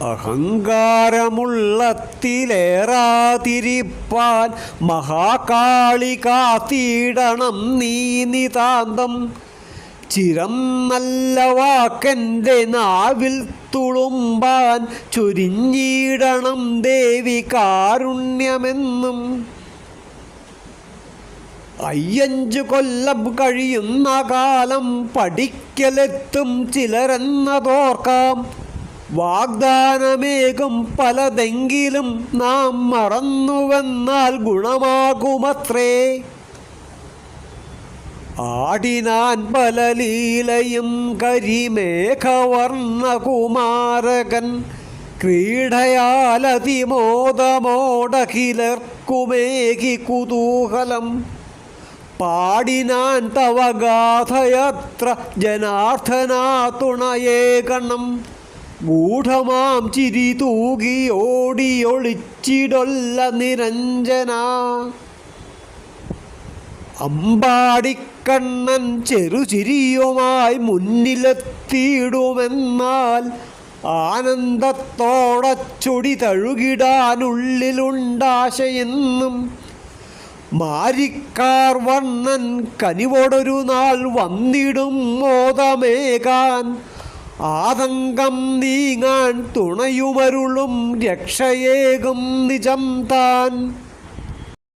അഹങ്കാരമുള്ളത്തിലേറാതിരിപ്പാൻ മഹാകാളി കാത്തിടണം നീ നിതാന്തം. ചിരം നല്ല വാക്കെൻ്റെ നാവിൽ തുളുമ്പാൻ ചൊരിഞ്ഞിടണം ദേവി കാരുണ്യമെന്നും. 5 കൊല്ലം കഴിയുന്ന കാലം പഠിക്കലെത്തും ചിലരെന്നതോർക്കാം. വാഗ്ദാനമേകും പലതെങ്കിലും നാം മറന്നുവെന്നാൽ ഗുണമാകുമത്രേ. ആടിനാൻ പലലീലയും കരിമേഘവർണ്ണകുമാരകൻ ക്രീഡയാലതിമോദമോടഖിലർക്കുമേകി കുതൂഹലം. പാടിനാൻ തവ ഗാഥയത്ര ജനാർദ്ദനാ തുണയേകണം. ഗൂഢമാം ചിരി തൂകി ഓടിയൊളിച്ചിടൊല്ല നിരഞ്ജന. അമ്പാടിക്കണ്ണൻ ചെറുചിരിയുമായി മുന്നിലെത്തിയിടുമെന്നാൽ ആനന്ദത്തോടച്ചൊടി തഴുകിടാനുള്ളിലുണ്ടാശയെന്നും. മാരിക്കാർ വർണ്ണൻ കനിവോടൊരു നാൾ വന്നിടും മോദമേകാൻ. ആതങ്കം നീങ്ങാൻ തുണയുമരുളും രക്ഷയേകും നിജം താൻ.